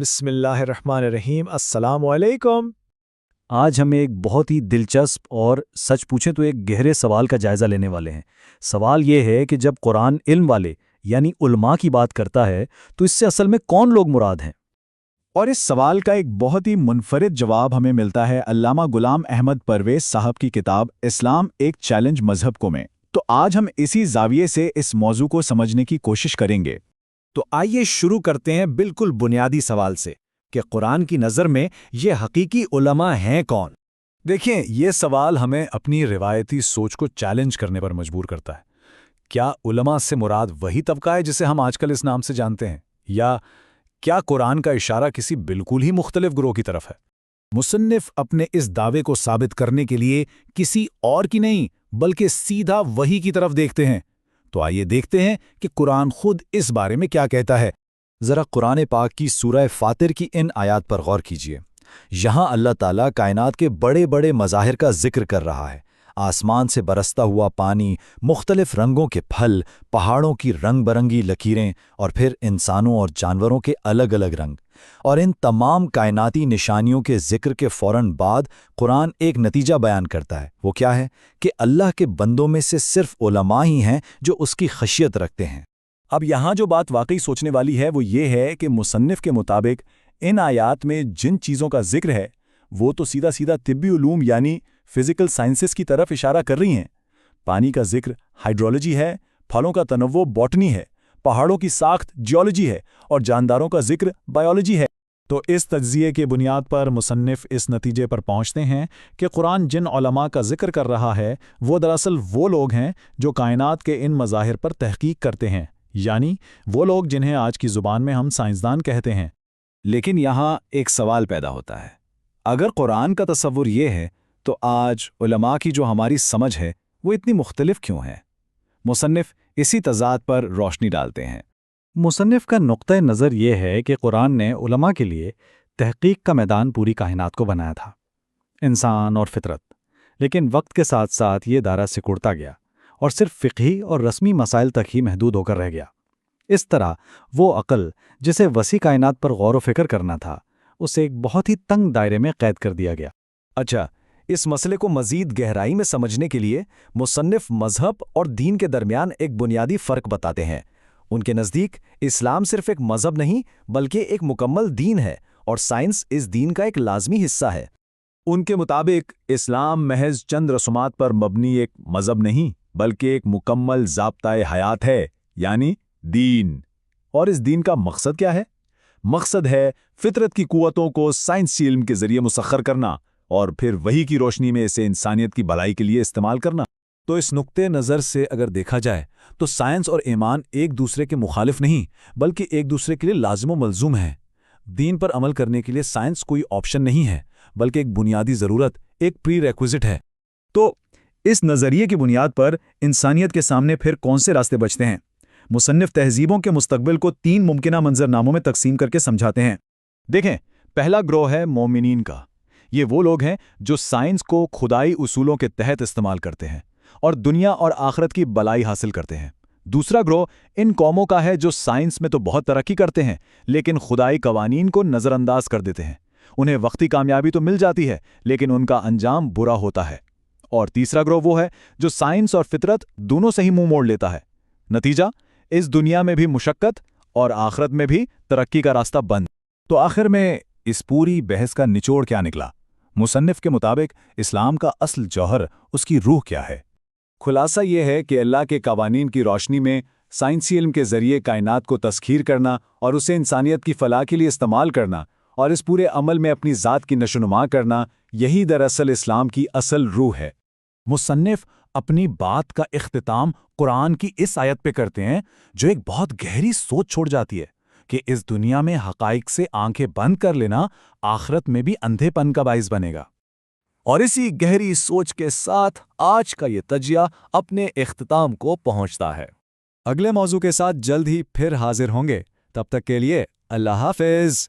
بسم اللہ الرحمن الرحیم۔ السلام علیکم۔ آج ہم ایک بہت ہی دلچسپ اور سچ پوچھیں تو ایک گہرے سوال کا جائزہ لینے والے ہیں۔ سوال یہ ہے کہ جب قرآن علم والے یعنی علماء کی بات کرتا ہے تو اس سے اصل میں کون لوگ مراد ہیں؟ اور اس سوال کا ایک بہت ہی منفرد جواب ہمیں ملتا ہے علامہ غلام احمد پرویز صاحب کی کتاب اسلام ایک چیلنج مذہب کو میں۔ تو آج ہم اسی زاویے سے اس موضوع کو سمجھنے کی کوشش کریں گے۔ تو آئیے شروع کرتے ہیں بالکل بنیادی سوال سے کہ قرآن کی نظر میں یہ حقیقی علماء ہیں کون؟ دیکھیں، یہ سوال ہمیں اپنی روایتی سوچ کو چیلنج کرنے پر مجبور کرتا ہے۔ کیا علماء سے مراد وہی طبقہ ہے جسے ہم آج کل اس نام سے جانتے ہیں، یا کیا قرآن کا اشارہ کسی بالکل ہی مختلف گروہ کی طرف ہے؟ مصنف اپنے اس دعوے کو ثابت کرنے کے لیے کسی اور کی نہیں بلکہ سیدھا وحی کی طرف دیکھتے ہیں۔ تو آئیے دیکھتے ہیں کہ قرآن خود اس بارے میں کیا کہتا ہے۔ ذرا قرآن پاک کی سورہ فاطر کی ان آیات پر غور کیجیے۔ یہاں اللہ تعالیٰ کائنات کے بڑے بڑے مظاہر کا ذکر کر رہا ہے۔ آسمان سے برستا ہوا پانی، مختلف رنگوں کے پھل، پہاڑوں کی رنگ برنگی لکیریں، اور پھر انسانوں اور جانوروں کے الگ الگ رنگ۔ اور ان تمام کائناتی نشانیوں کے ذکر کے فوراً بعد قرآن ایک نتیجہ بیان کرتا ہے۔ وہ کیا ہے؟ کہ اللہ کے بندوں میں سے صرف علماء ہی ہیں جو اس کی خشیت رکھتے ہیں۔ اب یہاں جو بات واقعی سوچنے والی ہے وہ یہ ہے کہ مصنف کے مطابق ان آیات میں جن چیزوں کا ذکر ہے وہ تو سیدھا سیدھا طبی علوم یعنی فزیکل سائنسز کی طرف اشارہ کر رہی ہیں۔ پانی کا ذکر ہائیڈرولوجی ہے، پھلوں کا تنوع باٹنی ہے، پہاڑوں کی ساخت جیولوجی ہے، اور جانداروں کا ذکر بایولوجی ہے۔ تو اس تجزیے کی بنیاد پر مصنف اس نتیجے پر پہنچتے ہیں کہ قرآن جن علماء کا ذکر کر رہا ہے وہ دراصل وہ لوگ ہیں جو کائنات کے ان مظاہر پر تحقیق کرتے ہیں، یعنی وہ لوگ جنہیں آج کی زبان میں ہم سائنسدان کہتے ہیں۔ لیکن یہاں ایک سوال پیدا ہوتا ہے، اگر قرآن کا تصور یہ ہے تو آج علماء کی جو ہماری سمجھ ہے وہ اتنی مختلف کیوں ہے؟ مصنف اسی تضاد پر روشنی ڈالتے ہیں۔ مصنف کا نقطہ نظر یہ ہے کہ قرآن نے علماء کے لیے تحقیق کا میدان پوری کائنات کو بنایا تھا، انسان اور فطرت، لیکن وقت کے ساتھ ساتھ یہ دائرہ سکڑتا گیا اور صرف فقہی اور رسمی مسائل تک ہی محدود ہو کر رہ گیا۔ اس طرح وہ عقل جسے وسیع کائنات پر غور و فکر کرنا تھا اسے ایک بہت ہی تنگ دائرے میں قید کر دیا گیا۔ اچھا، اس مسئلے کو مزید گہرائی میں سمجھنے کے لیے مصنف مذہب اور دین کے درمیان ایک بنیادی فرق بتاتے ہیں۔ ان کے نزدیک اسلام صرف ایک مذہب نہیں بلکہ ایک مکمل دین ہے، اور سائنس اس دین کا ایک لازمی حصہ ہے۔ ان کے مطابق اسلام محض چند رسومات پر مبنی ایک مذہب نہیں بلکہ ایک مکمل ضابطۂ حیات ہے، یعنی دین۔ اور اس دین کا مقصد کیا ہے؟ مقصد ہے فطرت کی قوتوں کو سائنسی علم کے ذریعے مسخر کرنا اور پھر وحی کی روشنی میں اسے انسانیت کی بھلائی کے لیے استعمال کرنا۔ تو اس نقطۂ نظر سے اگر دیکھا جائے تو سائنس اور ایمان ایک دوسرے کے مخالف نہیں بلکہ ایک دوسرے کے لیے لازم و ملزوم ہیں۔ دین پر عمل کرنے کے لیے سائنس کوئی آپشن نہیں ہے بلکہ ایک بنیادی ضرورت، ایک پری ریکوزٹ ہے۔ تو اس نظریے کی بنیاد پر انسانیت کے سامنے پھر کون سے راستے بچتے ہیں؟ مصنف تہذیبوں کے مستقبل کو 3 ممکنہ منظرناموں میں تقسیم کر کے سمجھاتے ہیں۔ دیکھیں، پہلا گروہ ہے مومنین کا۔ یہ وہ لوگ ہیں جو سائنس کو خدائی اصولوں کے تحت استعمال کرتے ہیں اور دنیا اور آخرت کی بلائی حاصل کرتے ہیں۔ دوسرا گروہ ان قوموں کا ہے جو سائنس میں تو بہت ترقی کرتے ہیں لیکن خدائی قوانین کو نظر انداز کر دیتے ہیں۔ انہیں وقتی کامیابی تو مل جاتی ہے لیکن ان کا انجام برا ہوتا ہے۔ اور تیسرا گروہ وہ ہے جو سائنس اور فطرت دونوں سے ہی منہ موڑ لیتا ہے۔ نتیجہ، اس دنیا میں بھی مشقت اور آخرت میں بھی ترقی کا راستہ بند۔ تو آخر میں اس پوری بحث کا نچوڑ کیا نکلا؟ مصنف کے مطابق اسلام کا اصل جوہر، اس کی روح کیا ہے؟ خلاصہ یہ ہے کہ اللہ کے قوانین کی روشنی میں سائنسی علم کے ذریعے کائنات کو تسخیر کرنا اور اسے انسانیت کی فلاح کے لیے استعمال کرنا اور اس پورے عمل میں اپنی ذات کی نشوونما کرنا، یہی دراصل اسلام کی اصل روح ہے۔ مصنف اپنی بات کا اختتام قرآن کی اس آیت پہ کرتے ہیں جو ایک بہت گہری سوچ چھوڑ جاتی ہے کہ اس دنیا میں حقائق سے آنکھیں بند کر لینا آخرت میں بھی اندھے پن کا باعث بنے گا۔ اور اسی گہری سوچ کے ساتھ آج کا یہ تجزیہ اپنے اختتام کو پہنچتا ہے۔ اگلے موضوع کے ساتھ جلد ہی پھر حاضر ہوں گے، تب تک کے لیے اللہ حافظ۔